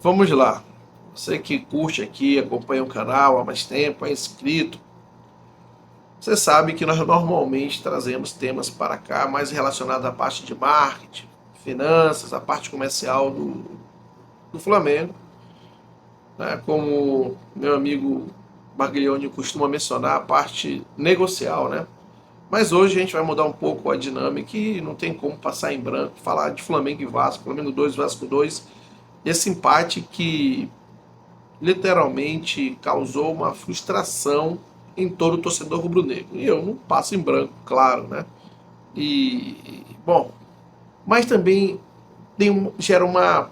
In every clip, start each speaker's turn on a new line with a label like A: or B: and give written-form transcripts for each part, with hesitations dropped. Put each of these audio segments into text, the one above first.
A: Vamos lá. Você que curte aqui, acompanha o canal há mais tempo, é inscrito, você sabe que nós normalmente trazemos temas para cá mais relacionados à parte de marketing, finanças, a parte comercial do Flamengo, né? Como meu amigo Baglioni costuma mencionar, a parte negocial, né? Mas hoje a gente vai mudar um pouco a dinâmica e não tem como passar em branco, falar de Flamengo e Vasco, Flamengo 2, Vasco 2, esse empate que literalmente causou uma frustração em todo o torcedor rubro-negro. E eu não passo em branco, claro, né? Bom, mas também gera uma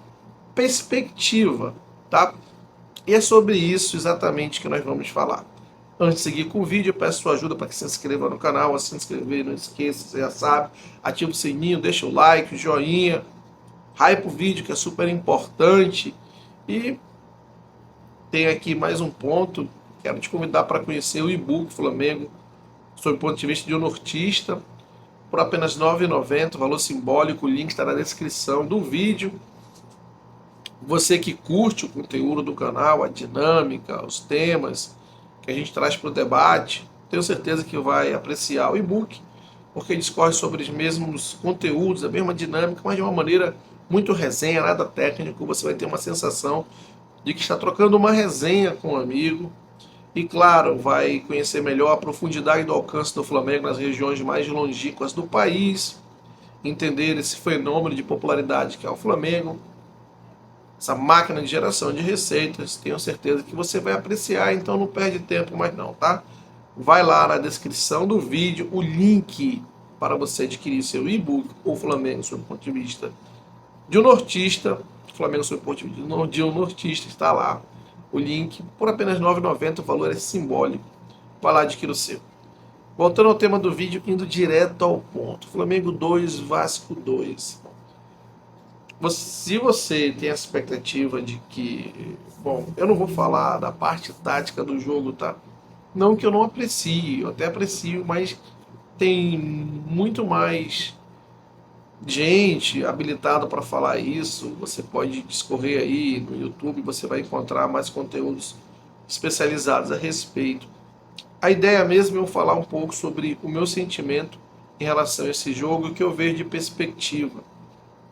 A: perspectiva, tá? E é sobre isso exatamente que nós vamos falar. Antes de seguir com o vídeo, eu peço sua ajuda para que se inscreva no canal. Assim, se inscrever, não esqueça, você já sabe. Ativa o sininho, deixa o like, o joinha. Hype o vídeo, que é super importante. E tem aqui mais um ponto. Quero te convidar para conhecer o e-book Flamengo, sob o ponto de vista de um nortista, por apenas R$ 9,90, valor simbólico. O link está na descrição do vídeo. Você que curte o conteúdo do canal, a dinâmica, os temas que a gente traz para o debate, tenho certeza que vai apreciar o e-book, porque discorre sobre os mesmos conteúdos, a mesma dinâmica, mas de uma maneira muito resenha, nada técnico. Você vai ter uma sensação de que está trocando uma resenha com um amigo. E claro, vai conhecer melhor a profundidade do alcance do Flamengo nas regiões mais longínquas do país, entender esse fenômeno de popularidade que é o Flamengo, essa máquina de geração de receitas. Tenho certeza que você vai apreciar, então não perde tempo mais não, tá? Vai lá na descrição do vídeo, o link para você adquirir seu e-book, o Flamengo sob o ponto de vista de um nortista. Flamengo sob o ponto de vista de um nortista, está lá o link, por apenas R$ 9,90, o valor é simbólico. Vai lá adquirir o seu. Voltando ao tema do vídeo, indo direto ao ponto. Flamengo 2, Vasco 2. Se você tem a expectativa de que... Bom, eu não vou falar da parte tática do jogo, tá? Não que eu não aprecie, eu até aprecio, mas tem muito mais gente habilitada para falar isso. Você pode discorrer aí no YouTube, você vai encontrar mais conteúdos especializados a respeito. A ideia mesmo é eu falar um pouco sobre o meu sentimento em relação a esse jogo e o que eu vejo de perspectiva,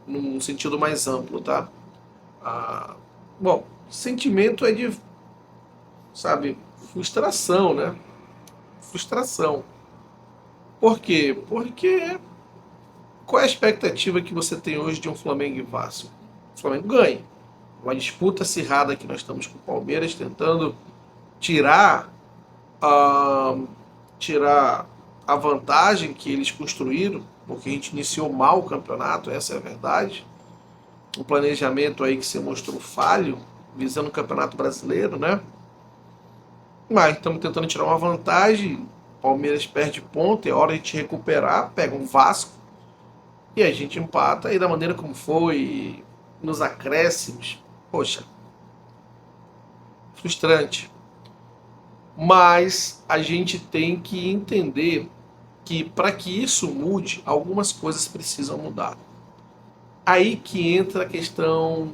A: num sentido mais amplo, tá? Ah, bom, sentimento é de, sabe, frustração, né? Frustração. Por quê? Porque qual é a expectativa que você tem hoje de um Flamengo e Vasco? O Flamengo ganha. Uma disputa acirrada que nós estamos com o Palmeiras tentando tirar a, tirar a vantagem que eles construíram, porque a gente iniciou mal o campeonato, essa é a verdade. Um planejamento aí que se mostrou falho, visando o Campeonato Brasileiro, né? Mas estamos tentando tirar uma vantagem. Palmeiras perde ponto, é hora de a gente recuperar, pega um Vasco e a gente empata. E da maneira como foi, nos acréscimos, poxa, frustrante. Mas a gente tem que entender que para que isso mude, algumas coisas precisam mudar. Aí que entra a questão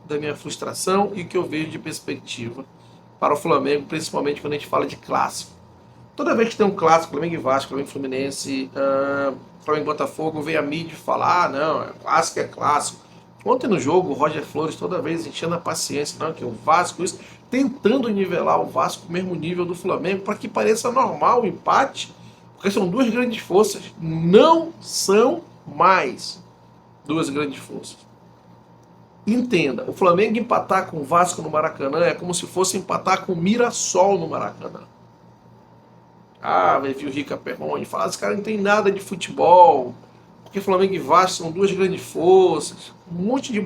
A: da minha frustração e o que eu vejo de perspectiva para o Flamengo, principalmente quando a gente fala de clássico. Toda vez que tem um clássico, Flamengo e Vasco, Flamengo e Fluminense, Flamengo e Botafogo, vem a mídia falar, não, clássico é clássico. Ontem no jogo, o Roger Flores toda vez enchendo a paciência, não, que o Vasco, isso, tentando nivelar o Vasco com o mesmo nível do Flamengo, para que pareça normal o empate, porque são duas grandes forças, não são mais duas grandes forças. Entenda, o Flamengo empatar com o Vasco no Maracanã é como se fosse empatar com o Mirassol no Maracanã. Ah, vai vir o Rica Perrone e falar, esse cara não tem nada de futebol, porque Flamengo e Vasco são duas grandes forças, um monte de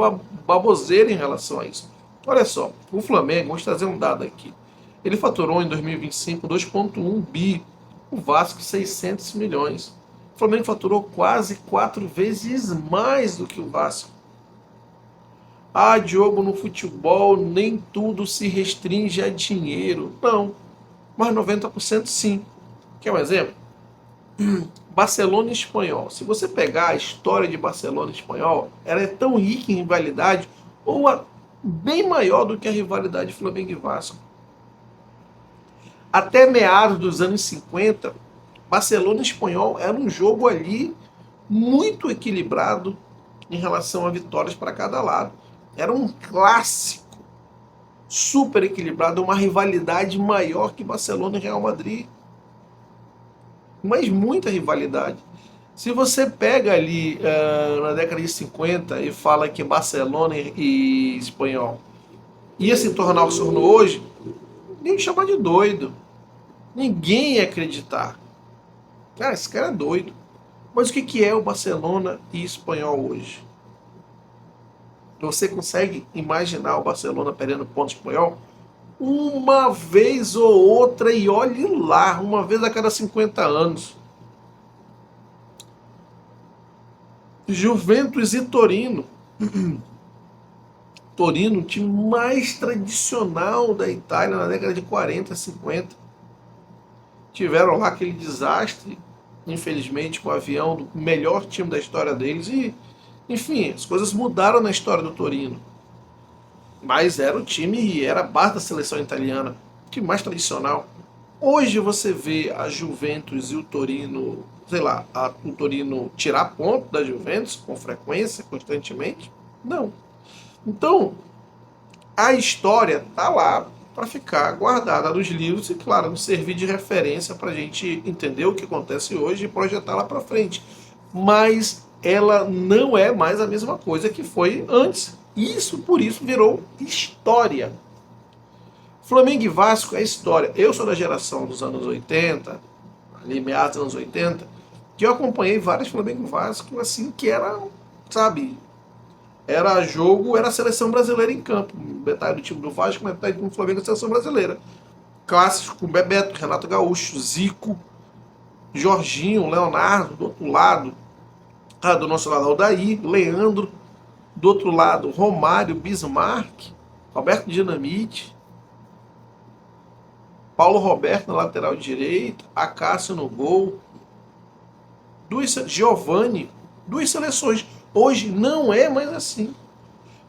A: baboseira em relação a isso. Olha só, o Flamengo, vamos trazer um dado aqui, ele faturou em 2025 2,1 bi, o Vasco 600 milhões. O Flamengo faturou quase 4 vezes mais do que o Vasco. Ah, Diogo, no futebol nem tudo se restringe a dinheiro. Não, mas 90% sim. Quer um exemplo? Barcelona e Espanhol. Se você pegar a história de Barcelona e Espanhol, ela é tão rica em rivalidade, ou bem maior do que a rivalidade Flamengo e Vasco. Até meados dos anos 50, Barcelona e Espanhol era um jogo ali muito equilibrado em relação a vitórias para cada lado. Era um clássico super equilibrado, uma rivalidade maior que Barcelona e Real Madrid. Mas muita rivalidade. Se você pega ali na década de 50 e fala que Barcelona e Espanhol ia se tornar o que se tornou hoje, ninguém chamar de doido. Ninguém ia acreditar. Cara, esse cara é doido. Mas o que é o Barcelona e Espanhol hoje? Você consegue imaginar o Barcelona perdendo ponto Espanhol? Uma vez ou outra, e olhe lá, uma vez a cada 50 anos. Juventus e Torino. Torino, o time mais tradicional da Itália na década de 40, 50. Tiveram lá aquele desastre, infelizmente, com o avião do melhor time da história deles. E, enfim, as coisas mudaram na história do Torino. Mas era o time e era a base da seleção italiana, o time mais tradicional. Hoje você vê a Juventus e o Torino, sei lá, o Torino tirar ponto da Juventus com frequência, constantemente? Não. Então, a história tá lá para ficar guardada nos livros e, claro, servir de referência para a gente entender o que acontece hoje e projetar lá para frente. Mas ela não é mais a mesma coisa que foi antes. Isso, por isso, virou história. Flamengo e Vasco é história. Eu sou da geração dos anos 80, ali meados dos anos 80, que eu acompanhei vários Flamengo e Vasco, assim, que era, sabe, era jogo, era a seleção brasileira em campo. Metade do time do Vasco, metade do time do Flamengo, a seleção brasileira. Clássicos com Bebeto, Renato Gaúcho, Zico, Jorginho, Leonardo, do outro lado. Do nosso lado, Aldair, Leandro. Do outro lado, Romário, Bismarck, Roberto Dinamite, Paulo Roberto na lateral direita, Acácio no gol, Giovani, duas seleções. Hoje não é mais assim.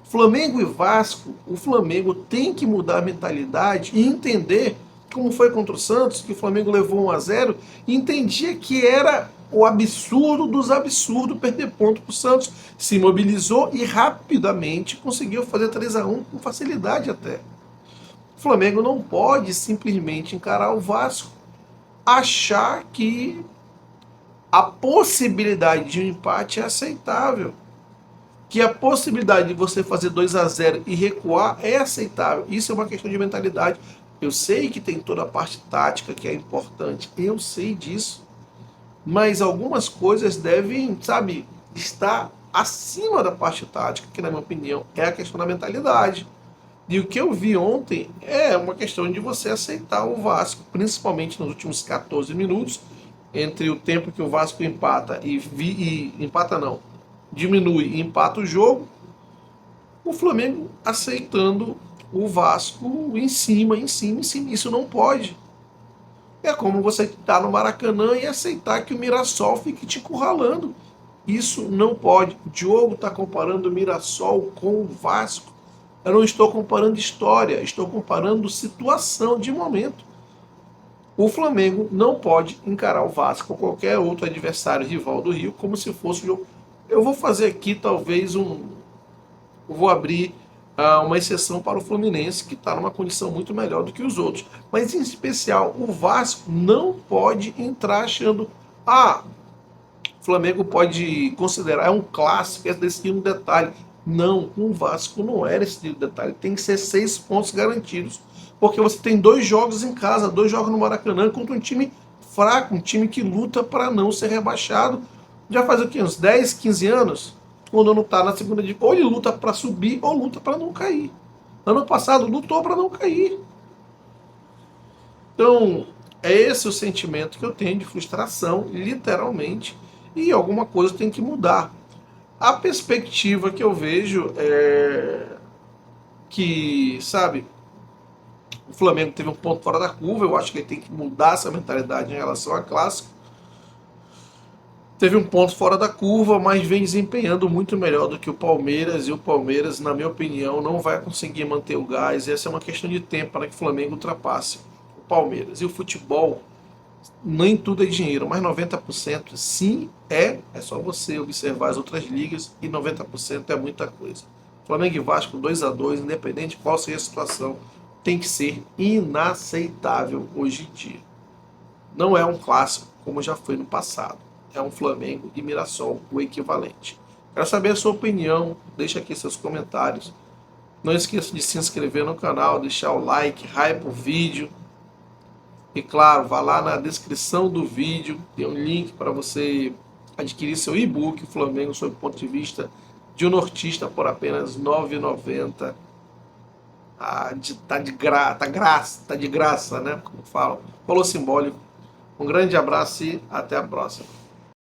A: Flamengo e Vasco, o Flamengo tem que mudar a mentalidade e entender, como foi contra o Santos, que o Flamengo levou 1-0, e entendia que era o absurdo dos absurdos perder ponto para o Santos. Se mobilizou e rapidamente conseguiu fazer 3-1 com facilidade até. O Flamengo não pode simplesmente encarar o Vasco, achar que a possibilidade de um empate é aceitável, que a possibilidade de você fazer 2-0 e recuar é aceitável. Isso é uma questão de mentalidade. Eu sei que tem toda a parte tática que é importante, eu sei disso, mas algumas coisas devem, sabe, estar acima da parte tática, que na minha opinião é a questão da mentalidade. E o que eu vi ontem é uma questão de você aceitar o Vasco, principalmente nos últimos 14 minutos, entre o tempo que o Vasco empata empata não, diminui e empata o jogo, o Flamengo aceitando o Vasco em cima, em cima, em cima. Isso não pode. É como você estar no Maracanã e aceitar que o Mirassol fique te encurralando. Isso não pode. O Diogo está comparando o Mirassol com o Vasco. Eu não estou comparando história, estou comparando situação de momento. O Flamengo não pode encarar o Vasco ou qualquer outro adversário rival do Rio como se fosse um jogo. Eu vou fazer aqui talvez vou abrir uma exceção para o Fluminense, que está numa condição muito melhor do que os outros. Mas em especial, o Vasco não pode entrar achando, o Flamengo pode considerar, é um clássico, é decidir um detalhe. Não, o Vasco não era esse tipo de detalhe. Tem que ser 6 pontos garantidos. Porque você tem 2 jogos em casa, 2 jogos no Maracanã contra um time fraco, um time que luta para não ser rebaixado. Já faz o quê? Uns 10, 15 anos? Quando não está na segunda divisão. Ou ele luta para subir ou luta para não cair. Ano passado lutou para não cair. Então, é esse o sentimento que eu tenho de frustração, literalmente. E alguma coisa tem que mudar. A perspectiva que eu vejo é que, sabe, o Flamengo teve um ponto fora da curva. Eu acho que ele tem que mudar essa mentalidade em relação a clássico. teve um ponto fora da curva, mas vem desempenhando muito melhor do que o Palmeiras, e o Palmeiras, na minha opinião, não vai conseguir manter o gás, e essa é uma questão de tempo para que o Flamengo ultrapasse o Palmeiras. E o futebol, nem tudo é dinheiro, mas 90% sim é só você observar as outras ligas, e 90% é muita coisa. Flamengo e Vasco 2-2, independente de qual seja a situação, tem que ser inaceitável hoje em dia. Não é um clássico como já foi no passado. É um Flamengo e Mirassol, o equivalente. Quero saber a sua opinião, deixa aqui seus comentários. Não esqueça de se inscrever no canal, deixar o like, hype o vídeo. E claro, vá lá na descrição do vídeo, tem um link para você adquirir seu e-book, Flamengo sob o ponto de vista de um nortista, por apenas R$ 9,90. Tá de graça, né? Como falam. Valor simbólico. Um grande abraço e até a próxima.